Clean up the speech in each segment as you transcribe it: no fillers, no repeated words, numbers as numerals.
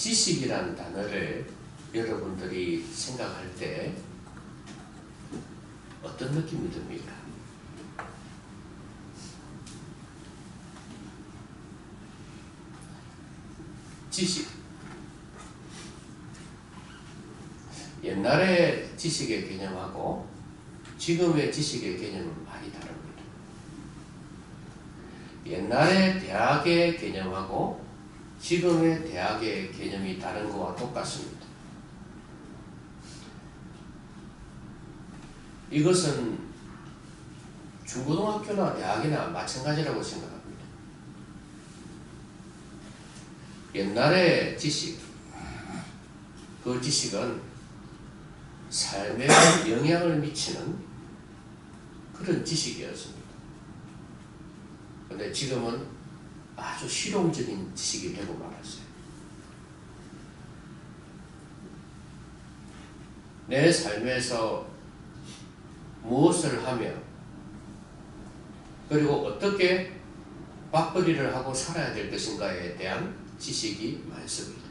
지식이라는 단어를 여러분들이 생각할 때 어떤 느낌이 듭니까? 지식. 옛날의 지식의 개념하고 지금의 지식의 개념은 많이 다릅니다. 옛날의 대학의 개념하고 지금의 대학의 개념이 다른 것과 똑같습니다. 이것은 중고등학교나 대학이나 마찬가지라고 생각합니다. 옛날의 지식, 그 지식은 삶에 영향을 미치는 그런 지식이었습니다. 그런데 지금은 아주 실용적인 지식이 되고 말았어요. 내 삶에서 무엇을 하며 그리고 어떻게 맞벌이를 하고 살아야 될 것인가에 대한 지식이 많습니다.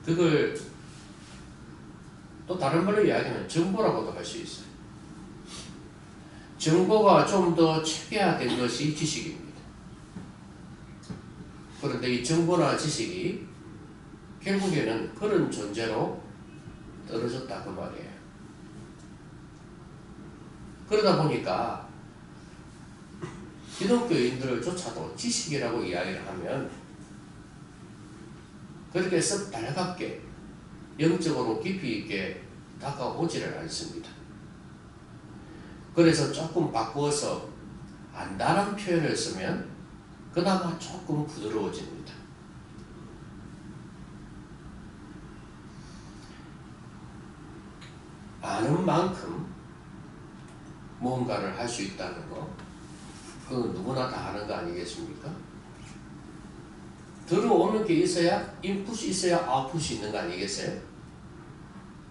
그걸 또 다른 말로 이야기하면 정보라고도 할 수 있어요. 정보가 좀 더 체계화된 것이 지식입니다. 그런데 이 정보나 지식이 결국에는 그런 존재로 떨어졌다 그 말이에요. 그러다 보니까 기독교인들조차도 지식이라고 이야기를 하면 그렇게 썩 달갑게 영적으로 깊이 있게 다가오지를 않습니다. 그래서 조금 바꾸어서 안다는 표현을 쓰면 그나마 조금 부드러워집니다. 아는 만큼 뭔가를 할 수 있다는 거, 그건 누구나 다 아는 거 아니겠습니까? 들어오는 게 있어야 인풋이 있어야 아웃풋이 있는 거 아니겠어요?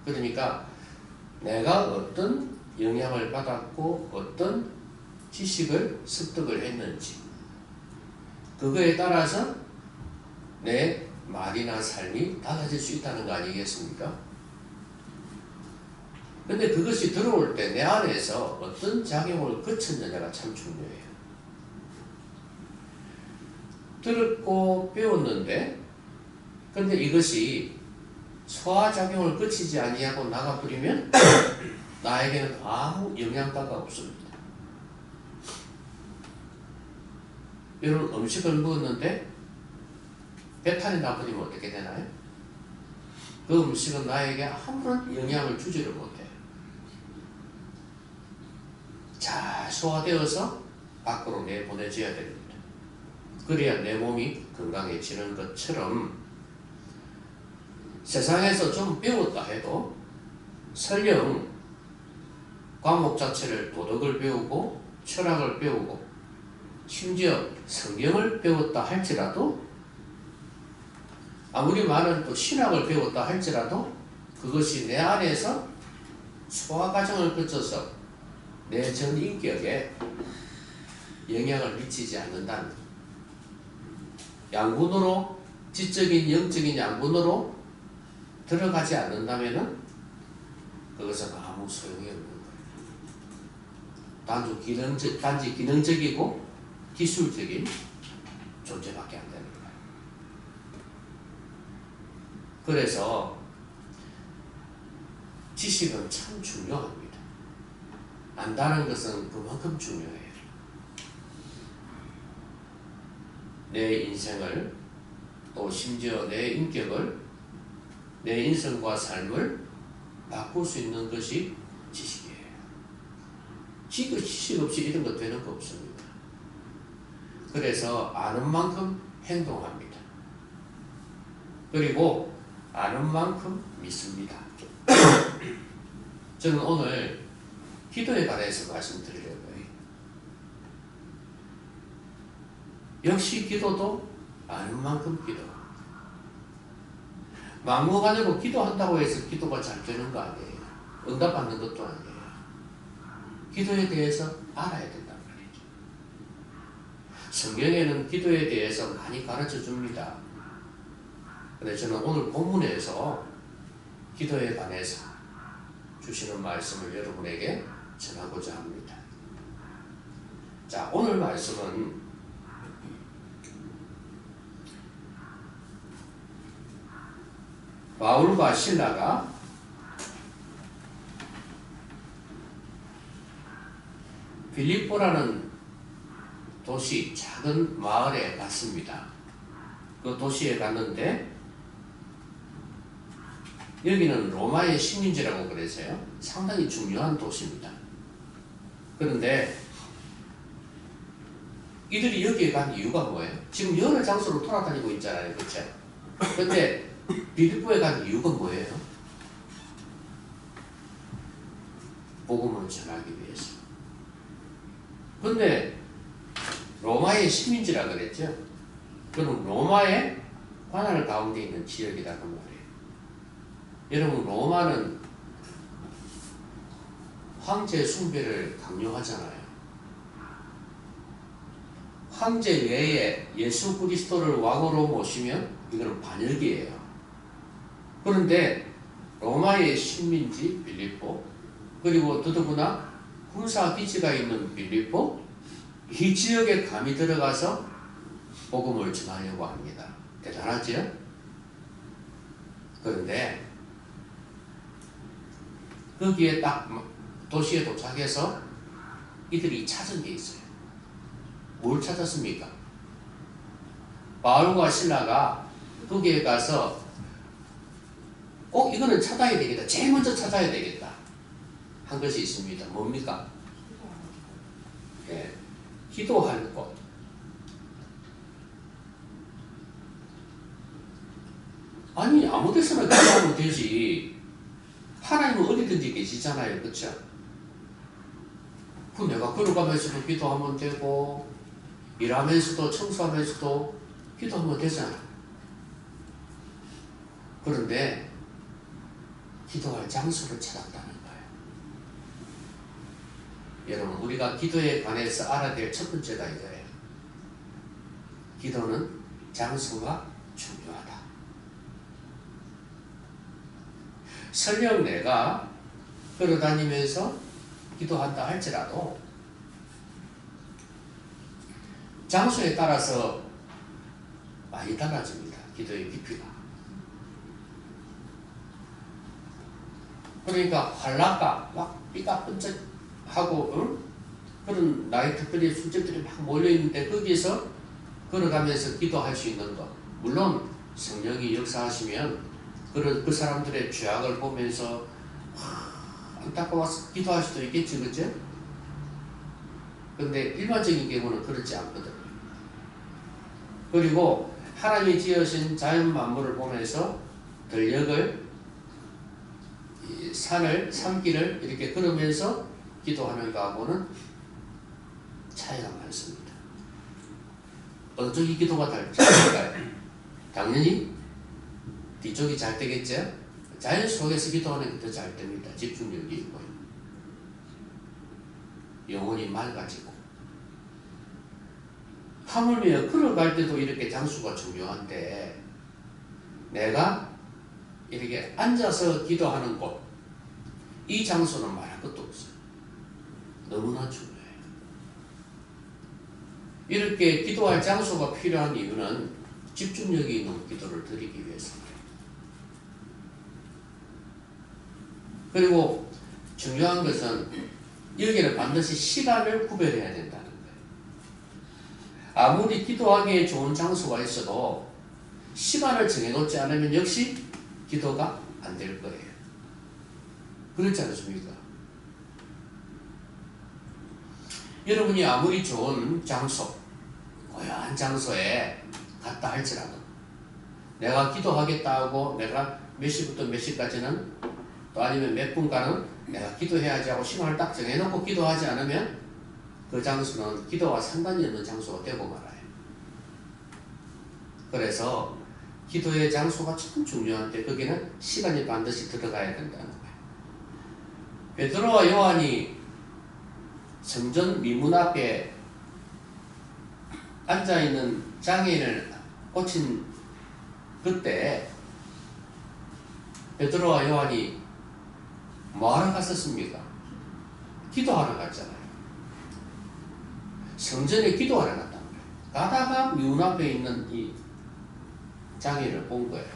그러니까 내가 어떤 영향을 받았고 어떤 지식을 습득을 했는지 그거에 따라서 내 말이나 삶이 달라질 수 있다는 거 아니겠습니까? 근데 그것이 들어올 때 내 안에서 어떤 작용을 거쳤느냐가 참 중요해요. 들었고 배웠는데 근데 이것이 소화작용을 거치지 아니하고 나가버리면 나에게는 아무 영향가가 없습니다. 여러분 음식을 먹었는데 배탈이 나버리면 어떻게 되나요? 그 음식은 나에게 아무런 영향을 주지를 못해요. 잘 소화되어서 밖으로 내보내줘야 됩니다. 그래야 내 몸이 건강해지는 것처럼 세상에서 좀 배웠다 해도 설령 과목 자체를 도덕을 배우고 철학을 배우고 심지어 성경을 배웠다 할지라도 아무리 많은 또 신학을 배웠다 할지라도 그것이 내 안에서 소화 과정을 거쳐서 내 전 인격에 영향을 미치지 않는다는 양분으로 지적인 영적인 양분으로 들어가지 않는다면은 그것은 아무 소용이 없는 거예요. 단지 기능적이고 기술적인 존재밖에 안 되는 거예요. 그래서 지식은 참 중요합니다. 안다는 것은 그만큼 중요해요. 내 인생을 또 심지어 내 인격을 내 인생과 삶을 바꿀 수 있는 것이 지식이에요. 지식 없이 이런 거 되는 거 없습니다. 그래서 아는 만큼 행동합니다. 그리고 아는 만큼 믿습니다. 저는 오늘 기도에 관해서 말씀드리려고요. 역시 기도도 아는 만큼 기도. 막무가내로 기도한다고 해서 기도가 잘 되는 거 아니에요. 응답받는 것도 아니에요. 기도에 대해서 알아야 된단 말이죠. 성경에는 기도에 대해서 많이 가르쳐 줍니다. 근데 저는 오늘 본문에서 기도에 관해서 주시는 말씀을 여러분에게 전하고자 합니다. 자, 오늘 말씀은 바울과 실라가 빌립보라는 도시, 작은 마을에 갔습니다. 그 도시에 갔는데 여기는 로마의 식민지라고 그래서요. 상당히 중요한 도시입니다. 그런데 이들이 여기에 간 이유가 뭐예요? 지금 여러 장소로 돌아다니고 있잖아요. 그렇죠? 근데 빌립보에 간 이유가 뭐예요? 복음을 전하기 위해서. 근데 로마의 식민지라 그랬죠? 그럼 로마의 관할 가운데 있는 지역이라는 말이에요. 여러분, 로마는 황제 숭배를 강요하잖아요. 황제 외에 예수 그리스도를 왕으로 모시면 이거는 반역이에요. 그런데 로마의 식민지 빌립보, 그리고 더더구나 군사기지가 있는 빌립보, 이 지역에 감히 들어가서 복음을 전하려고 합니다. 대단하죠? 그런데 거기에 딱 도시에 도착해서 이들이 찾은 게 있어요. 뭘 찾았습니까? 바울과 실라가 거기에 가서 꼭 이거는 찾아야 되겠다. 제일 먼저 찾아야 되겠다. 한 것이 있습니다. 뭡니까? 예, 기도할 곳. 아니, 아무 데서나 기도하면 되지. 하나님은 어디든지 계시잖아요. 그렇죠? 그 내가 걸어가면서도 기도하면 되고 일하면서도 청소하면서도 기도하면 되잖아. 그런데 기도할 장소를 찾았다는 거예요. 여러분, 우리가 기도에 관해서 알아야 될 첫 번째가 이거예요. 기도는 장소가 중요하다. 설령 내가 걸어다니면서 기도한다 할지라도 장소에 따라서 많이 달라집니다. 기도의 깊이가. 그러니까 활락가 막 삐까 번쩍하고 그런 나이트들이 술집들이 막 몰려있는데 거기에서 걸어가면서 기도할 수 있는 것, 물론 성령이 역사하시면 그 사람들의 죄악을 보면서 안타까워서 기도할 수도 있겠지, 그죠? 근데 일반적인 경우는 그렇지 않거든요. 그리고 하나님이 지으신 자연 만물을 보면서 들녘을, 산을, 산길을 이렇게 걸으면서 기도하는 거하고는 차이가 많습니다. 어느 쪽이 기도가 잘 될까요? 당연히 뒤쪽이 잘 되겠죠? 자연 속에서 기도하는 게 더 잘 됩니다. 집중력이 있고 영혼이 맑아지고. 하물며 걸어갈 때도 이렇게 장소가 중요한데 내가 이렇게 앉아서 기도하는 곳, 이 장소는 말할 것도 없어요. 너무나 중요해요. 이렇게 기도할 장소가 필요한 이유는 집중력이 있는 기도를 드리기 위해서입니다. 그리고 중요한 것은 여기는 반드시 시간을 구별해야 된다는 거예요. 아무리 기도하기에 좋은 장소가 있어도 시간을 정해놓지 않으면 역시 기도가 안 될 거예요. 그렇지 않습니까? 여러분이 아무리 좋은 장소, 고요한 장소에 갔다 할지라도 내가 기도하겠다 하고 내가 몇 시부터 몇 시까지는 또 아니면 몇 분간은 내가 기도해야지 하고 시간을 딱 정해놓고 기도하지 않으면 그 장소는 기도와 상관이 없는 장소가 되고 말아요. 그래서 기도의 장소가 참 중요한데 거기는 시간이 반드시 들어가야 된다는 거예요. 베드로와 요한이 성전 미문 앞에 앉아있는 장애인을 고친 그때 베드로와 요한이 뭐하러 갔었습니까? 기도하러 갔잖아요. 성전에 기도하러 갔단 말이에요. 가다가 문 앞에 있는 이 장애를 본 거예요.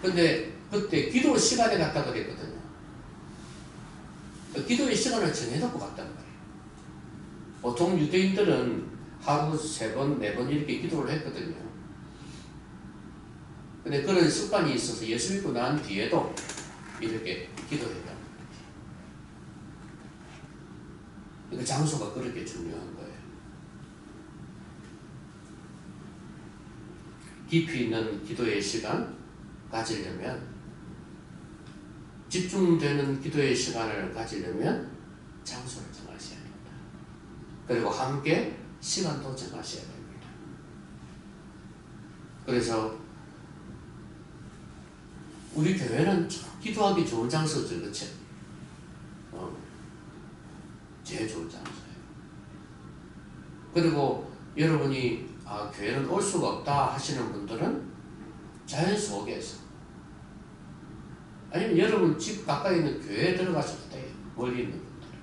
근데 그때 기도 시간에 갔다 그랬거든요. 기도의 시간을 정해놓고 갔단 말이에요. 보통 유대인들은 하루 3번, 4번 이렇게 기도를 했거든요. 근데 그런 습관이 있어서 예수 믿고 난 뒤에도 이렇게 기도했단 말이에요. 그 장소가 그렇게 중요한 거예요. 깊이 있는 기도의 시간 가지려면, 집중되는 기도의 시간을 가지려면 장소를 정하셔야 됩니다. 그리고 함께 시간도 정하셔야 됩니다. 그래서 우리 교회는 기도하기 좋은 장소죠, 그렇죠? 제일 좋은 장소예요. 그리고 여러분이 교회는 올 수가 없다 하시는 분들은 자연 속에서, 아니면 여러분 집 가까이 있는 교회에 들어가셔도 돼요. 멀리 있는 분들은.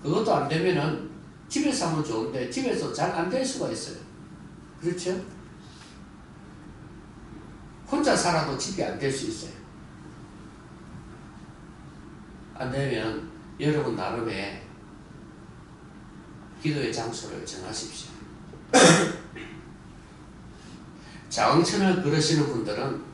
그것도 안 되면은 집에서 하면 좋은데 집에서 잘 안 될 수가 있어요. 그렇죠? 혼자 살아도 집이 안 될 수 있어요. 안 되면 여러분 나름의 기도의 장소를 정하십시오. 자흥천을 걸으시는 분들은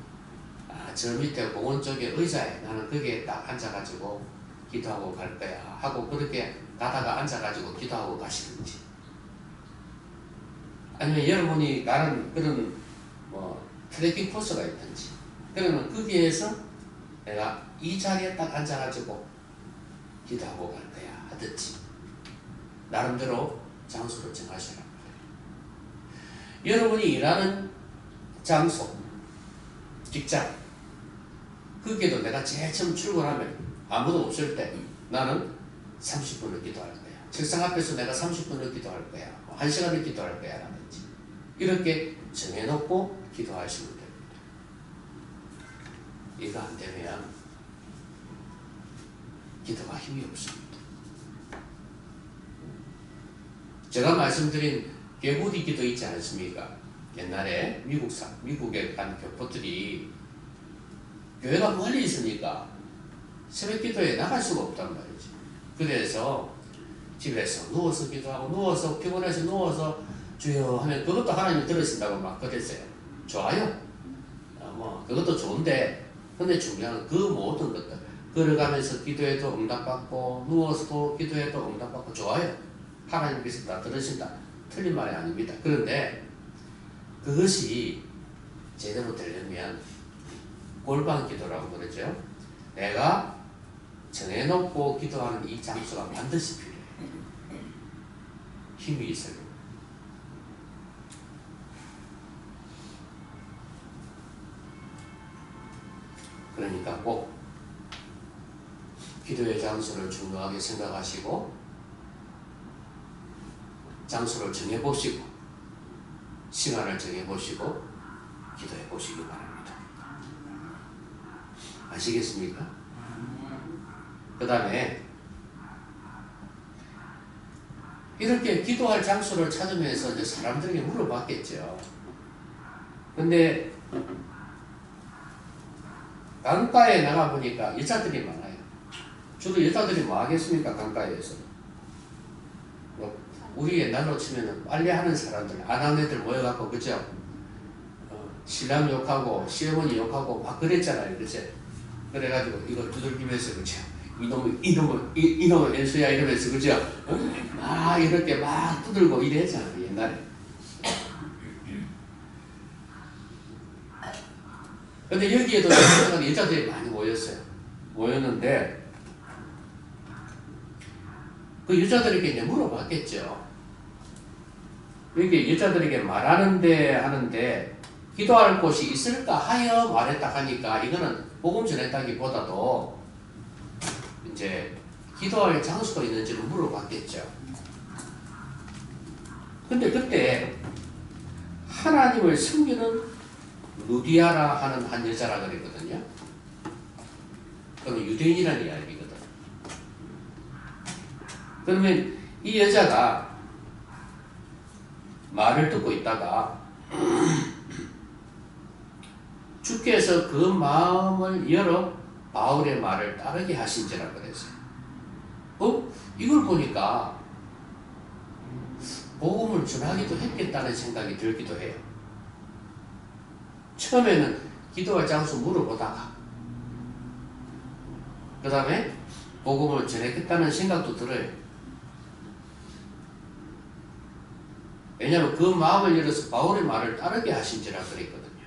저 밑에 공원 쪽에 의자에 나는 거기에 딱 앉아가지고 기도하고 갈 거야 하고 그렇게 가다가 앉아가지고 기도하고 가시는지, 아니면 여러분이 가는 그런 트레킹 코스가 있든지, 그러면 거기에서 내가 이 자리에 딱 앉아가지고 기도하고 갈 거야 하든지, 나름대로 장소를 정하시라. 여러분이 일하는 장소, 직장, 거기에도 내가 제일 처음 출근하면 아무도 없을 때 나는 30분을 기도할 거야. 책상 앞에서 내가 30분을 기도할 거야. 1시간을 기도할 거야 라든지, 이렇게 정해놓고 기도하시면 됩니다. 이거 안 되면 기도가 힘이 없습니다. 제가 말씀드린 개구리 기도 있지 않습니까? 옛날에 미국에 간 교포들이 교회가 멀리 있으니까 새벽 기도에 나갈 수가 없단 말이지. 그래서 집에서 누워서 기도하고, 누워서 피곤해서 누워서 주여 하면 그것도 하나님이 들으신다고 막 그랬어요. 좋아요. 그것도 좋은데, 근데 중요한 건 그 모든 것들, 걸어가면서 기도해도 응답받고 누워서도 기도해도 응답받고 좋아요. 하나님께서 다 들으신다. 틀린 말이 아닙니다. 그런데 그것이 제대로 되려면 골방 기도라고 그러죠. 내가 정해놓고 기도하는 이 장소가 반드시 필요해요. 힘이 있어요. 그러니까 꼭 기도의 장소를 중요하게 생각하시고 장소를 정해보시고 시간을 정해보시고 기도해보시기 바랍니다. 아시겠습니까? 그 다음에 이렇게 기도할 장소를 찾으면서 이제 사람들에게 물어봤겠죠. 근데 강가에 나가보니까 여자들이 많아요. 주로 여자들이 뭐 하겠습니까? 강가에서. 우리 옛날로 치면 빨래하는 사람들, 안 하는 애들 모여갖고, 그죠? 신랑 욕하고, 시어머니 욕하고, 막 그랬잖아요. 그죠? 그래가지고, 이거 두들기면서, 그죠? 이놈의 엔수야, 이러면서, 그죠? 막 이렇게 막 두들고 이랬잖아요. 옛날에. 근데 여기에도 여자들이 많이 모였어요. 모였는데, 그 여자들에게 이제 물어봤겠죠. 이렇게 여자들에게 하는데, 기도할 곳이 있을까 하여 말했다 하니까, 이거는 복음 전했다기보다도, 이제, 기도할 장소가 있는지를 물어봤겠죠. 근데 그때, 하나님을 섬기는 루디아라 하는 한 여자라 그랬거든요. 그러면 유대인이라는 이야기거든. 그러면 이 여자가 말을 듣고 있다가 주께서 그 마음을 열어 바울의 말을 따르게 하신지라 그랬어요. 이걸 보니까 복음을 전하기도 했겠다는 생각이 들기도 해요. 처음에는 기도할 장소 물어보다가 그 다음에 복음을 전했겠다는 생각도 들어요. 왜냐하면 그 마음을 열어서 바울의 말을 따르게 하신지라 그랬거든요.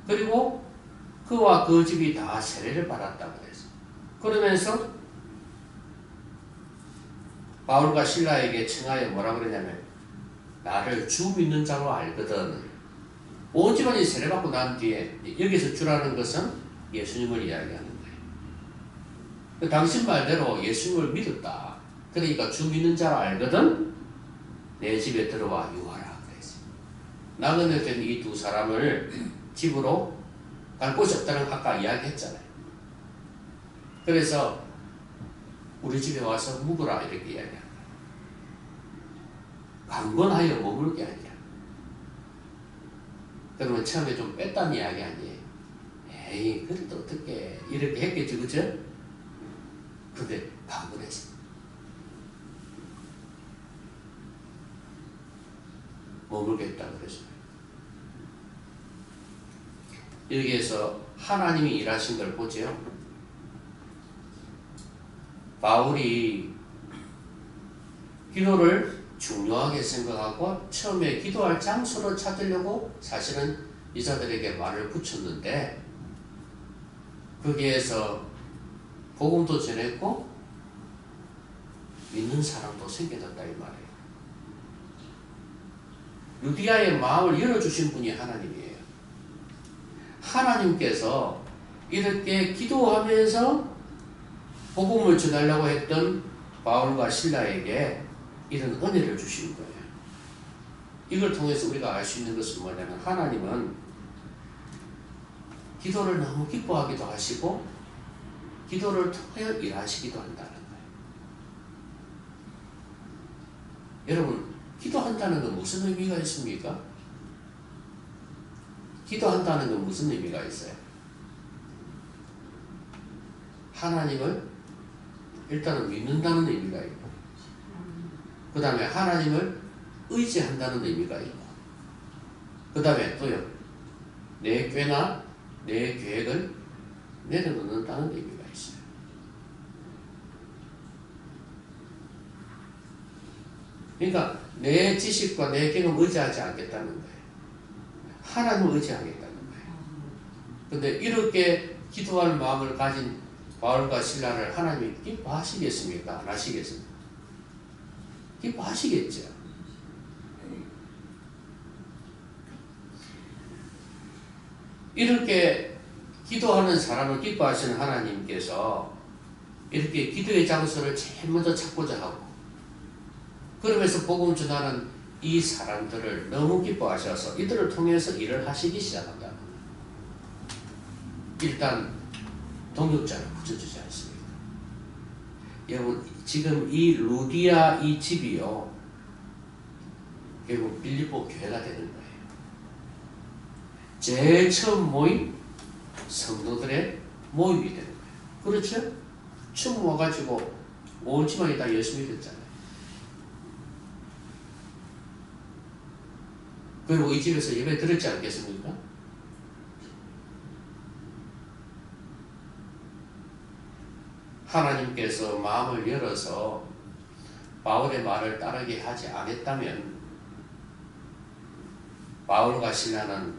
그리고 그와 그 집이 다 세례를 받았다고 그랬어요. 그러면서 바울과 신라에게 청하여 뭐라 그러냐면 나를 주 믿는 자로 알거든. 온 집안이 세례받고 난 뒤에 여기서 주라는 것은 예수님을 이야기하는 거예요. 당신 말대로 예수님을 믿었다. 그러니까 주 믿는 자로 알거든. 내 집에 들어와 유하라 그랬어요. 나그네 된 이 두 사람을 집으로 갈 곳이 없다는 거 아까 이야기했잖아요. 그래서 우리 집에 와서 묵으라 이렇게 이야기합니다. 강권하여 머물 게 아니야. 그러면 처음에 좀 뺐다는 이야기 아니에요. 에이 그래도 어떻게 이렇게 했겠지 그죠? 근데 강권했어. 머물겠다 그랬어요. 여기에서 하나님이 일하신 걸 보죠. 바울이 기도를 중요하게 생각하고 처음에 기도할 장소를 찾으려고 사실은 이자들에게 말을 붙였는데 거기에서 복음도 전했고 믿는 사람도 생겨났다 이 말이에요. 루디아의 마음을 열어주신 분이 하나님이에요. 하나님께서 이렇게 기도하면서 복음을 전하려고 했던 바울과 실라에게 이런 은혜를 주신 거예요. 이걸 통해서 우리가 알 수 있는 것은 뭐냐면 하나님은 기도를 너무 기뻐하기도 하시고 기도를 통하여 일하시기도 한다는 거예요. 여러분 기도한다는 건 무슨 의미가 있습니까? 기도한다는 건 무슨 의미가 있어요? 하나님을 일단은 믿는다는 의미가 있고 그 다음에 하나님을 의지한다는 의미가 있고 그 다음에 또요 내 꾀나 내 계획을 내려놓는다는 의미가 있어요. 그러니까 내 지식과 내 경험 의지하지 않겠다는 거예요. 하나님을 의지하겠다는 거예요. 그런데 이렇게 기도할 마음을 가진 바울과 실라를 하나님이 기뻐하시겠습니까? 안 하시겠습니까? 기뻐하시겠죠. 이렇게 기도하는 사람을 기뻐하시는 하나님께서 이렇게 기도의 장소를 제일 먼저 찾고자 하고 그러면서 복음 전하는 이 사람들을 너무 기뻐하셔서 이들을 통해서 일을 하시기 시작한다. 일단 동역자를 붙여주지 않습니다. 여러분 지금 이 루디아 이 집이요 결국 빌립보 교회가 되는 거예요. 제일 처음 모임 성도들의 모임이 되는 거예요. 그렇죠? 처음 와가지고 온 집안이 다 열심히 됐잖아요. 그리고 이 집에서 예배 드렸지 않겠습니까? 하나님께서 마음을 열어서 바울의 말을 따르게 하지 않았다면 바울과 실라는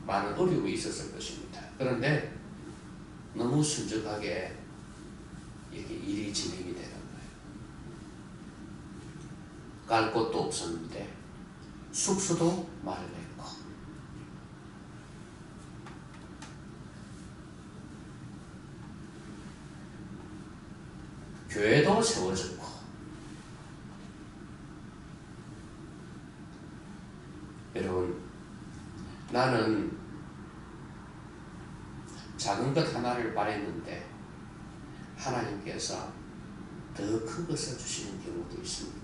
많은 어려움이 있었을 것입니다. 그런데 너무 순적하게 이렇게 일이 진행이 되는 거예요. 갈 곳도 없었는데 숙소도 마련했고 교회도 세워졌고, 6 나는 작은 것 하나를 바랬는데 하나님께서 더 큰 것을 주시는 경우도 있습니다.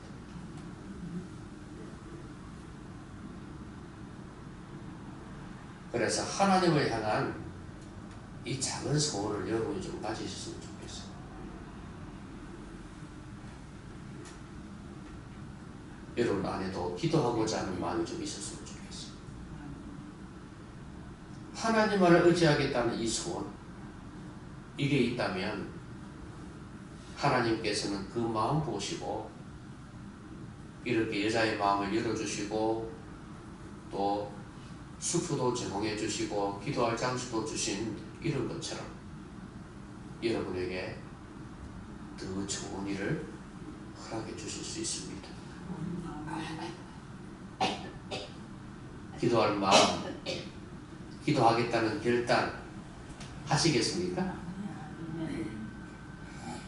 그래서 하나님을 향한 이 작은 소원을 여러분이 좀 가지셨으면 좋겠어요. 여러분 안에도 기도하고자 하는 마음이 좀 있었으면 좋겠어요. 하나님을 의지하겠다는 이 소원, 이게 있다면 하나님께서는 그 마음 보시고 이렇게 여자의 마음을 열어주시고 또 숙소도 제공해 주시고 기도할 장소도 주신 이런 것처럼 여러분에게 더 좋은 일을 허락해 주실 수 있습니다. 기도할 마음, 기도하겠다는 결단 하시겠습니까?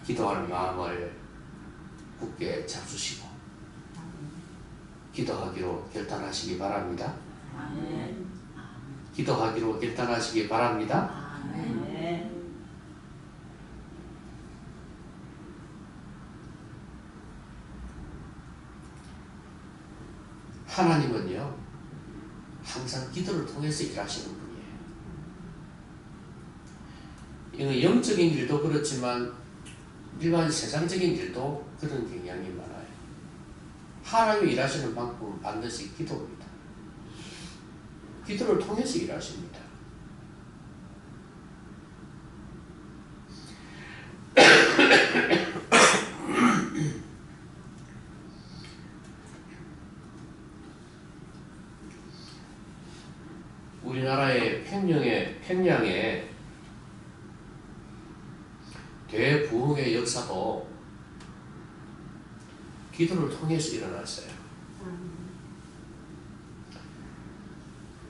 기도할 마음을 굳게 잡수시고 기도하기로 결단하시기 바랍니다. 기도하기로 결단하시기 바랍니다. 하나님은요 항상 기도를 통해서 일하시는 분이에요. 이거 영적인 일도 그렇지만 일반 세상적인 일도 그런 경향이 많아요. 하나님이 일하시는 방법은 반드시 기도입니다. 기도를 통해서 일하십니다. 우리나라의 평양에 대부흥의 역사도 기도를 통해서 일어났어요.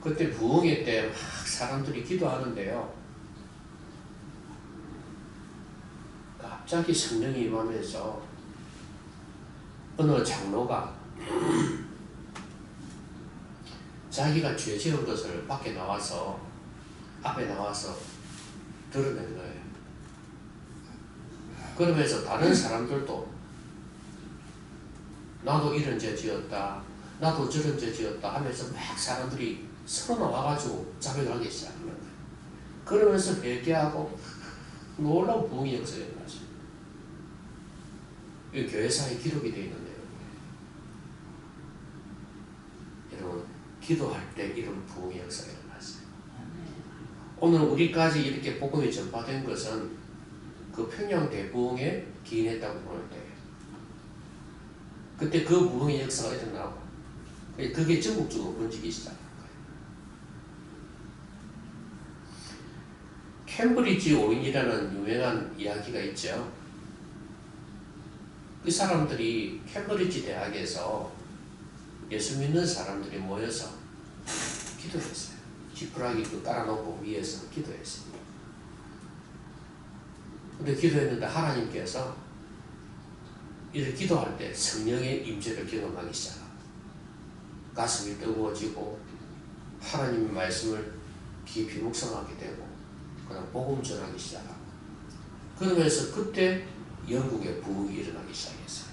그때 부흥회 때 막 사람들이 기도하는데요. 갑자기 성령이 임하면서 어느 장로가 자기가 죄 지은 것을 앞에 나와서 드러낸 거예요. 그러면서 다른 사람들도 나도 이런 죄 지었다, 나도 저런 죄 지었다 하면서 막 사람들이 서로 나와가지고 자백을 하기 시작하는 거예요. 그러면서 회개하고 놀라운 부흥의 역사가 일어났어요. 이 교회사에 기록이 되어 있는 내용이에요. 여러분 기도할 때 이런 부흥의 역사가 일어났어요. 오늘 우리까지 이렇게 복음이 전파된 것은 그 평양 대부흥에 기인했다고 보는 때예요. 그때 그 부흥의 역사가 일어나고 그게 전국적으로 번지기 시작한 거예요. 캠브리지 오인이라는 유명한 이야기가 있죠. 그 사람들이 캠브리지 대학에서 예수 믿는 사람들이 모여서 기도했어요. 지푸라기 깔아놓고 위에서 기도했어요. 근데 기도했는데 하나님께서 이렇게 기도할 때 성령의 임재를 경험하기 시작합니다. 가슴이 뜨거워지고 하나님의 말씀을 깊이 묵상하게 되고 그다음 복음 전하기 시작하고 그러면서 그때 영국의 부흥이 일어나기 시작했어요.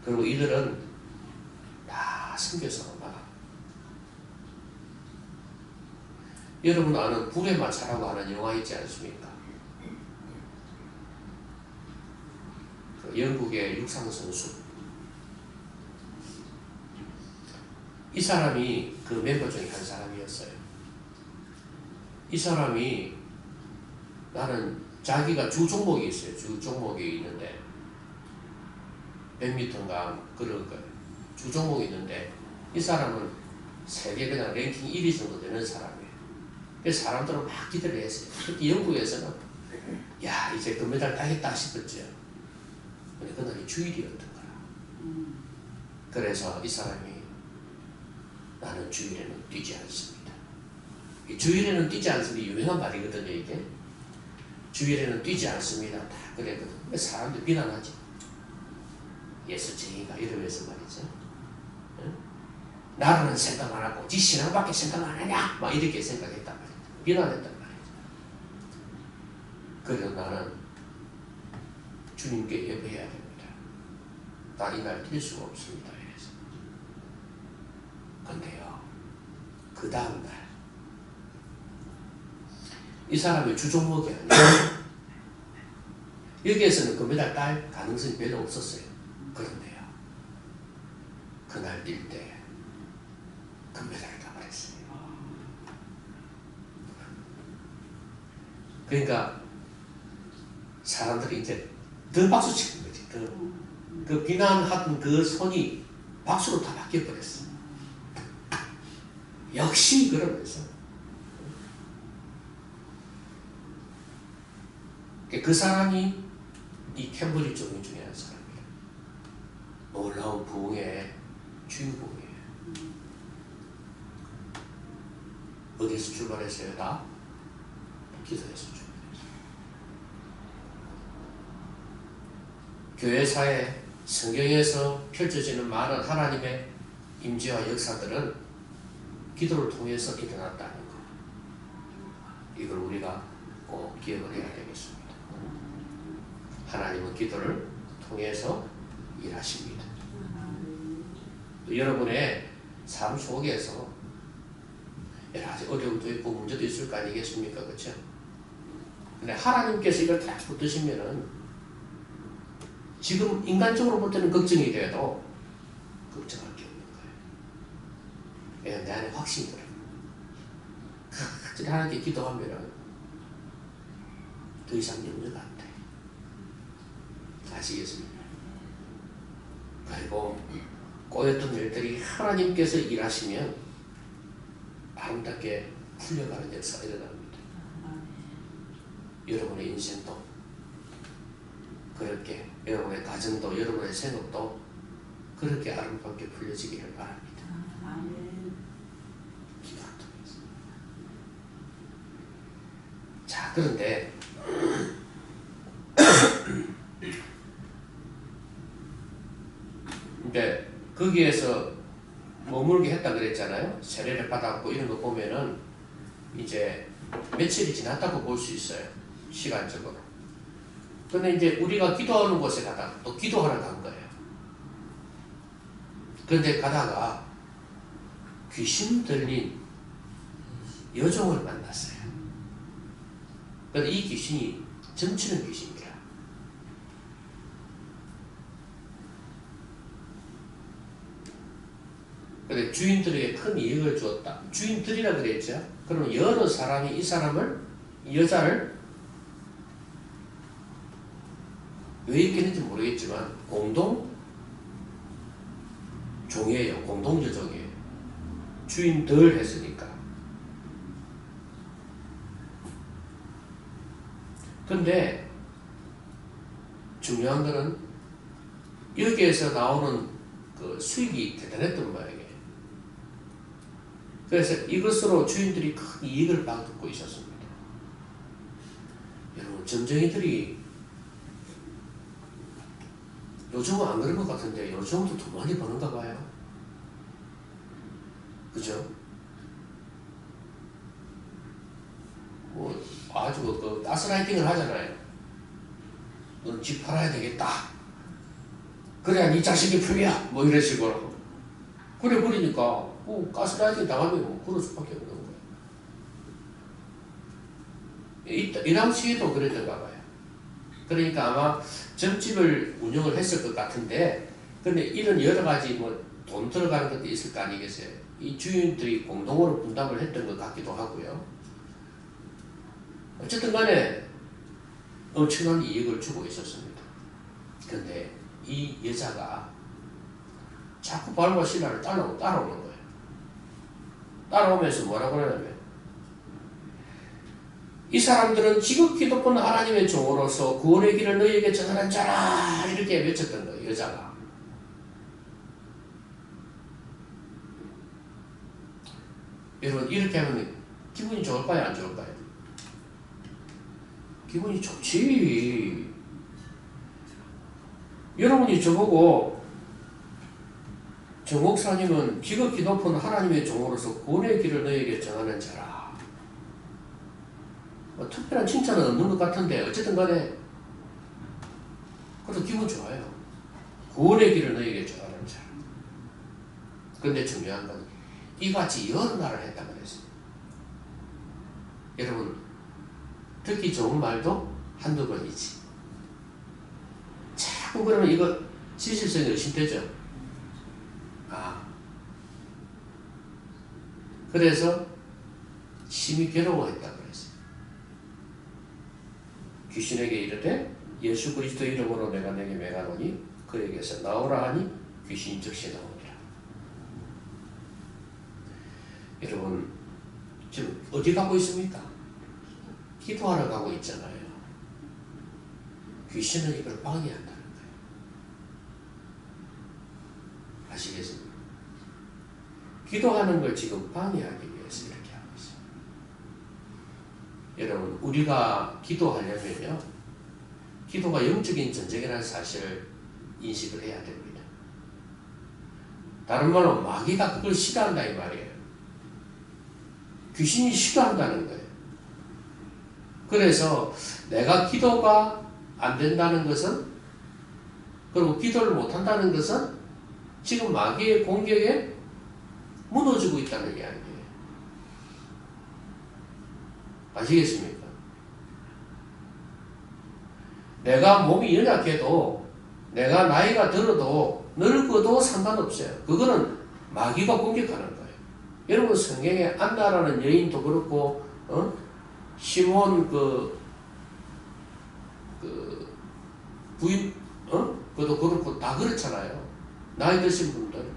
그리고 이들은 다 선교사로 나가. 여러분 아는 불의 마차라고 하는 영화 있지 않습니까? 그 영국의 육상선수 이 사람이 그 멤버 중에 한 사람이었어요. 이 사람이 나는 자기가 주 종목이 있어요. 주 종목이 있는데 100m인가 그런 거예요. 주 종목이 있는데 이 사람은 세계 그냥 랭킹 1위 정도 되는 사람이에요. 그래서 사람들은 막 기대를 했어요. 특히 영국에서는 야 이제 금메달 따겠다 싶었죠. 근데 그날이 주일이었던 거야. 그래서 이 사람이 나는 주일에는 뛰지 않습니다. 이 주일에는 뛰지 않습니다. 유명한 말이거든요. 이게 주일에는 뛰지 않습니다. 다 그랬거든. 사람들 비난하지. 예수쟁이가 이러면서 말이죠. 응? 나라는 생각 안 하고 지 신앙밖에 생각 안 하냐? 막 이렇게 생각했단 말이야. 비난했단 말이야. 그래서 나는 주님께 예배해야 됩니다. 나 이날 뛸 수가 없습니다. 이래서. 근데요, 그 다음날 이 사람이 주종목이 아니에요. 여기에서는 금메달 딸 가능성이 별로 없었어요. 그런데요, 그날 뛸 때 금메달을 따버렸어요. 그러니까 사람들이 이제 더 박수 치는 거지. 그 비난하던 그 손이 박수로 다 바뀌어버렸어. 역시 그러면서 그 사람이 이 캠브리지 종이 중에 한 사람이에요. 놀라운 부흥의 주인공이에요. 어디서 출발했어요? 다 기도에서 출발했어요. 교회사에 성경에서 펼쳐지는 많은 하나님의 임재와 역사들은 기도를 통해서 일어났다는 것. 이걸 우리가 꼭 기억을 해야 되겠습니다. 하나님은 기도를 통해서 일하십니다. 또 여러분의 삶 속에서 여러 가지 어려움도 있고 문제도 있을 거 아니겠습니까? 그렇죠? 근데 하나님께서 이걸 다 붙드시면은 지금 인간적으로 볼 때는 걱정이 돼도 걱정할 게 없는 거예요. 왜냐하면 내 안에 확신이 들어요. 하나님께 기도하면은 더 이상 염려가 안 돼. 아시겠습니까? 그리고 꼬였던 일들이 하나님께서 일하시면 아름답게 풀려가는 역사가 일어납니다. 여러분의 인생도 그렇게, 여러분의 가정도, 여러분의 생업도 그렇게 아름답게 풀려지기를 바랍니다. 기도를 통해서. 자, 그런데 이제 거기에서 머물게 했다 그랬잖아요. 세례를 받았고 이런 거 보면은 이제 며칠이 지났다고 볼 수 있어요. 시간적으로. 근데 이제 우리가 기도하는 곳에 가다가 또 기도하러 간 거예요. 그런데 가다가 귀신 들린 여종을 만났어요. 근데 이 귀신이 점치는 귀신이라. 근데 주인들에게 큰 이익을 주었다. 주인들이라 그랬죠. 그러면 여러 사람이 이 사람을, 이 여자를 왜 이렇게 했는지 모르겠지만 공동 종이에요. 공동저종이에요. 주인들 했으니까. 근데 중요한 거는 여기에서 나오는 그 수익이 대단했던 모양이에요. 그래서 이것으로 주인들이 큰 이익을 받고 있었습니다. 여러분, 점쟁이들이 요즘은 안 그런 것 같은데 요즘도 더 많이 버는가 봐요. 그죠? 뭐 아주 그 가스라이팅을 하잖아요. 넌 집 팔아야 되겠다. 그래야 네 자식이 풀려. 뭐 이런 식으로. 그래 버리니까 가스라이팅 당하면 뭐 그럴 수밖에 없는 거예요. 이 당시에도 그랬던가 봐요. 그러니까 아마 점집을 운영을 했을 것 같은데, 근데 이런 여러 가지 뭐 돈 들어가는 것도 있을 거 아니겠어요. 이 주인들이 공동으로 분담을 했던 것 같기도 하고요. 어쨌든 간에 엄청난 이익을 주고 있었습니다. 근데 이 여자가 자꾸 바울과 시라를 따라오는 거예요. 따라오면서 뭐라고 그러냐면, 이 사람들은 지극히 높은 하나님의 종으로서 구원의 길을 너희에게 전하는 자라, 이렇게 외쳤던 거예요. 여자가. 여러분, 이렇게 하면 기분이 좋을까요? 안 좋을까요? 기분이 좋지. 여러분이 저보고 정 목사님은 지극히 높은 하나님의 종으로서 구원의 길을 너에게 정하는 자라. 뭐 특별한 칭찬은 없는 것 같은데 어쨌든 간에 그래도 기분 좋아요. 구원의 길을 너에게 정하는 자라. 그런데 중요한 건 이같이 여러 날을 했다 그랬어요. 여러분 듣기 좋은 말도 한두 번이지. 자꾸 그러면 이거 진실성이 의심되죠. 그래서 심히 괴로워했다 그랬어요. 귀신에게 이르되 예수 그리스도 이름으로 내가 내게 명하노니 그에게서 나오라 하니 귀신이 즉시 나오니라. 여러분 지금 어디 가고 있습니까? 기도하러 가고 있잖아요. 귀신은 이걸 방해한다는 거예요. 아시겠습니까? 기도하는 걸 지금 방해하기 위해서 이렇게 하고 있어요. 여러분 우리가 기도하려면요, 기도가 영적인 전쟁이라는 사실을 인식을 해야 됩니다. 다른 말로 마귀가 그걸 싫어한다 이 말이에요. 귀신이 싫어한다는 거예요. 그래서 내가 기도가 안 된다는 것은, 그리고 기도를 못한다는 것은 지금 마귀의 공격에 무너지고 있다는 이야기예요. 아시겠습니까? 내가 몸이 연약해도, 내가 나이가 들어도, 늙어도 상관없어요. 그거는 마귀가 공격하는 거예요. 여러분 성경에 안나라는 여인도 그렇고, 시몬 부인, 그것도 그렇고 다 그렇잖아요. 나이 드신 분들.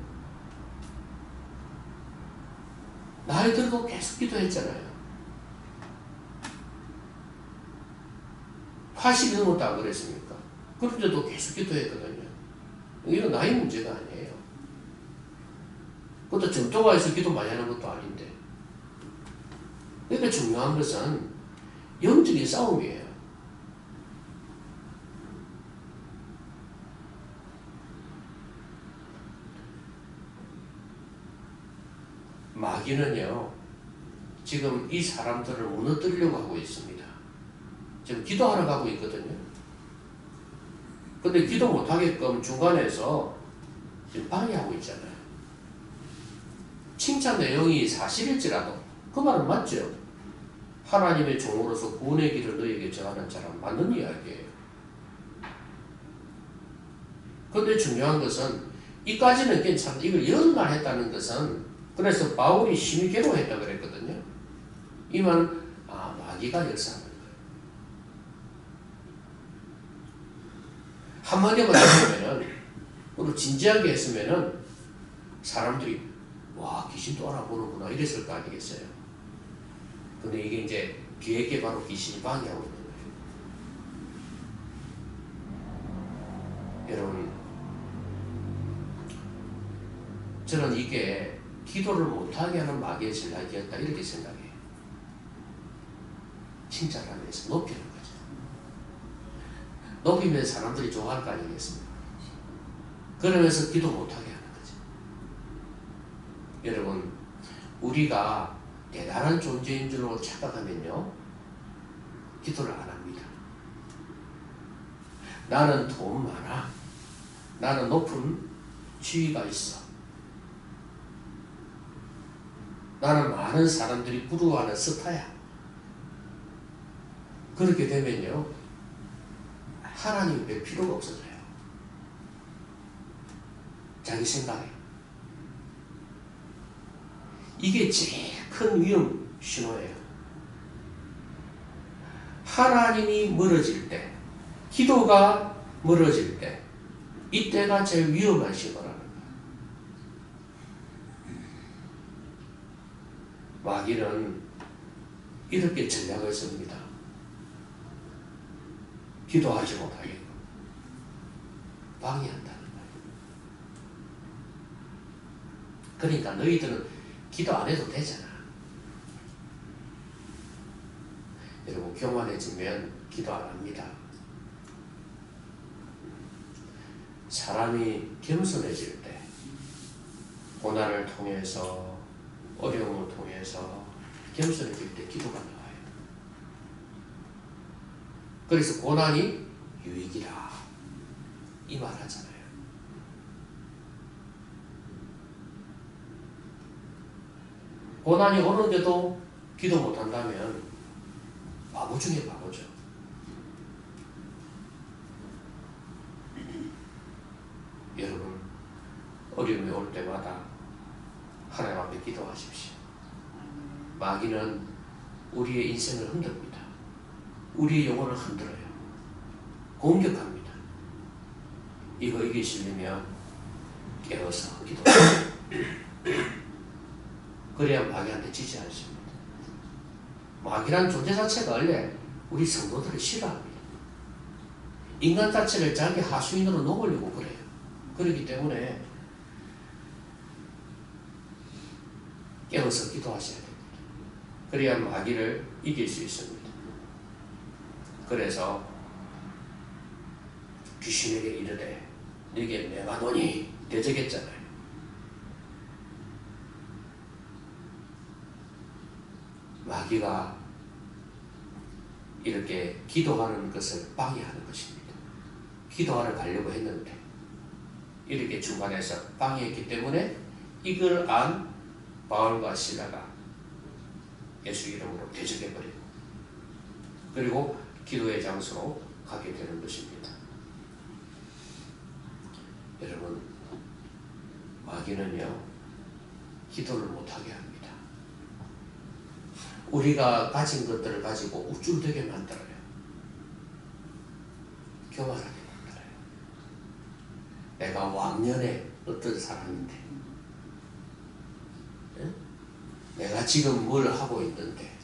나이 들어도 계속 기도했잖아요. 80이 넘었다 그랬습니까? 그런데도 계속 기도했거든요. 이건 나이 문제가 아니에요. 그것도 점도가 있어 기도 많이 하는 것도 아닌데. 그러니까 중요한 것은 영적인 싸움이에요. 마귀는요, 지금 이 사람들을 무너뜨리려고 하고 있습니다. 지금 기도하러 가고 있거든요. 근데 기도 못하게끔 중간에서 지금 방해하고 있잖아요. 칭찬 내용이 사실일지라도 그 말은 맞죠. 하나님의 종으로서 구원의 길을 너에게 정하는 자란 맞는 이야기예요. 그런데 중요한 것은 이까지는 괜찮다. 이걸 여러 날 했다는 것은, 그래서 바울이 심히 괴로워했다 그랬거든요. 이 말은 마귀가 역사하는 거예요. 한마디만 했으면은, 그리고 진지하게 했으면은 사람들이 와 귀신 또 알아보는구나 이랬을 거 아니겠어요. 근데 이게 이제 뒤에게 바로 귀신이 방해하고 있는 거예요. 여러분 저는 이게 기도를 못하게 하는 마귀의 전략이었다 이렇게 생각해요. 칭찬하면서 높이는 거죠. 높이면 사람들이 좋아할 거 아니겠습니까? 그러면서 기도 못하게 하는 거죠. 여러분 우리가 대단한 존재인 줄로 착각하면요, 기도를 안 합니다. 나는 돈 많아. 나는 높은 지위가 있어. 나는 많은 사람들이 부러워하는 스타야. 그렇게 되면요, 하나님 뵐 필요가 없어져요. 자기 생각에. 이게 제일 큰 위험 신호예요. 하나님이 멀어질 때, 기도가 멀어질 때, 이때가 제일 위험한 신호라는 거예요. 마귀는 이렇게 전략을 씁니다. 기도하지 못하게 방해한다는 거예요. 그러니까 너희들은 기도 안 해도 되잖아. 여러분 교만해지면 기도 안 합니다. 사람이 겸손해질 때, 고난을 통해서 어려움을 통해서 겸손해질 때 기도가 나와요. 그래서 고난이 유익이라 이 말 하잖아요. 고난이 오는데도 기도 못한다면 바보 중에 바보죠. 여러분 어려움이 올 때마다 하나님 앞에 기도하십시오. 마귀는 우리의 인생을 흔듭니다. 우리의 영혼을 흔들어요. 공격합니다. 이거 이기시려면 깨어서 기도하십시오. 그래야 마귀한테 지지 않습니다. 마귀란 존재 자체가 원래 우리 성도들을 싫어합니다. 인간 자체를 자기 하수인으로 놓으려고 그래요. 그렇기 때문에 깨어서 기도하셔야 됩니다. 그래야 마귀를 이길 수 있습니다. 그래서 귀신에게 이르되 네게 명하노니 대적했잖아요. 마귀가 이렇게 기도하는 것을 방해하는 것입니다. 기도하러 가려고 했는데 이렇게 중간에서 방해했기 때문에 이걸 안 바울과 시라가 예수 이름으로 대적해버리고 그리고 기도의 장소로 가게 되는 것입니다. 여러분 마귀는요 기도를 못하게 합니다. 우리가 가진 것들을 가지고 우쭐대게 만들어요. 교만하게 만들어요. 내가 왕년에 어떤 사람인데 내가 지금 뭘 하고 있는데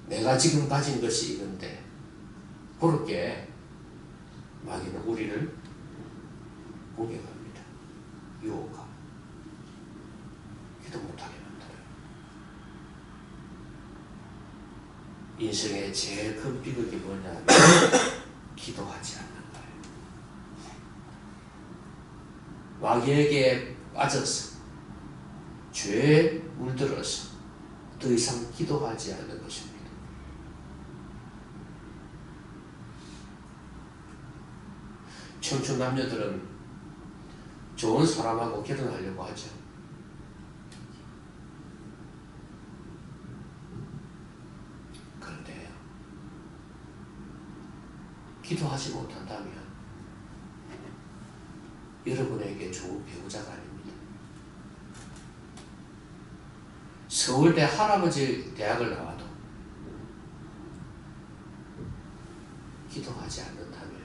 내가 지금 가진 것이 있는데 그렇게 마귀는 우리를 공격합니다. 유혹하고 기도 못하게 만들어요. 인생의 제일 큰 비극이 뭐냐면 기도하지 않는 거예요. 마귀에게 빠져서 죄에 물들어서 더 이상 기도하지 않는 것입니다. 청춘 남녀들은 좋은 사람하고 결혼하려고 하죠. 그런데 기도하지 못한다면 여러분에게 좋은 배우자가 아닙니다. 서울대 할아버지 대학을 나와도 기도하지 않는다면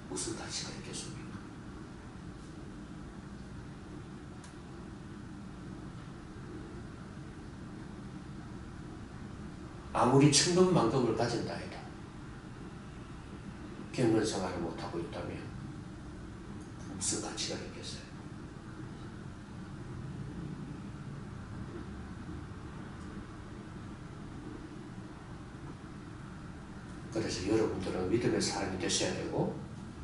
무슨 가치가 있겠습니까? 아무리 천금만금을 가진다 해도 경건 생활을 못하고 있다면 무슨 가치가 있겠어요? 그래서 여러분들은 믿음의 사람이 되셔야 되고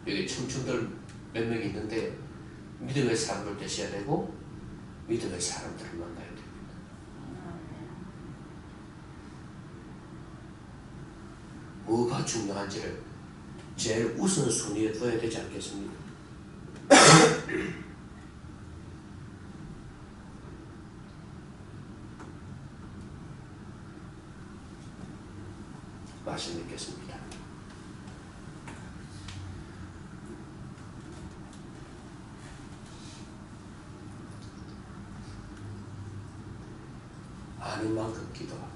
여기 청춘들 몇 명 있는데 믿음의 사람을 되셔야 되고 믿음의 사람들을 만나야 됩니다. 뭐가 중요한지를 제일 우선순위에 둬야 되지 않겠습니까? 말씀 읽겠습니다. 아는 만큼 기도합니다.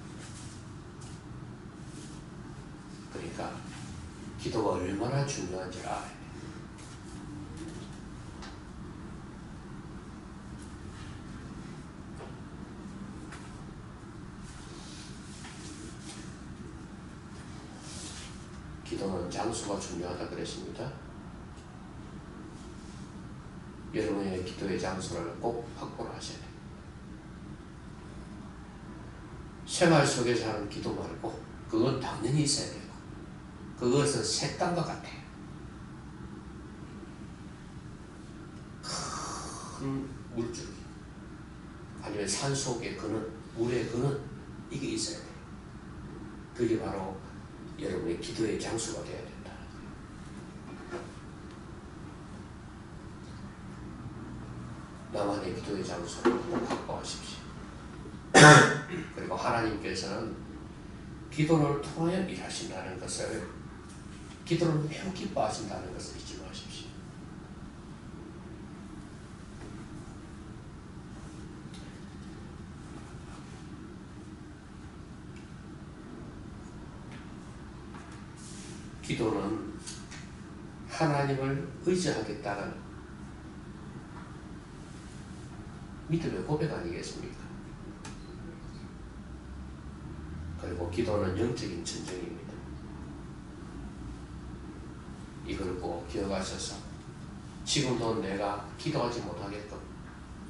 그러니까 기도가 얼마나 중요한지를 알아야 돼요. 기도는 장소가 중요하다 그랬습니다. 여러분의 기도의 장소를 꼭 확보를 하셔야 돼요. 생활 속에서 하는 기도 말고 그건 당연히 있어야 되고 그것은 색단과 같아요. 큰 물줄기 아니면 산속의 근원, 물의 근원 이게 있어야 돼요. 그게 바로 여러분의 기도의 장소가 되어야 된다. 나만의 기도의 장소를 꼭 확보하십시오. 그리고 하나님께서는 기도를 통하여 일하신다는 것을, 기도를 매우 기뻐하신다는 것을 잊지 마십시오. 기도는 하나님을 의지하겠다는 믿음의 고백 아니겠습니까? 그리고 기도는 영적인 전쟁입니다. 이걸 꼭 기억하셔서 지금도 내가 기도하지 못하게끔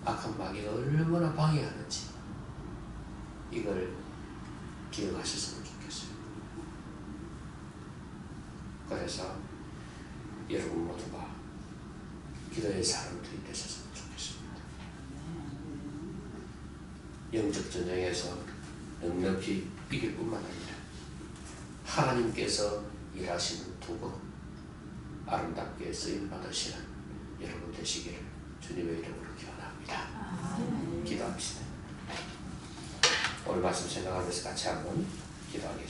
악한 마귀가 얼마나 방해하는지 이걸 기억하셨으면 좋겠어요. 그래서 여러분 모두가 기도의 사람들이 되셨으면 좋겠습니다. 영적 전쟁에서 넉넉히 이길 뿐만 아니라 하나님께서 일하시는 도구 아름답게 쓰임받으시는 여러분 되시기를 주님의 이름으로 기원합니다. 기도합시다. 오늘 말씀 생각하면서 같이 한번 기도하겠습니다.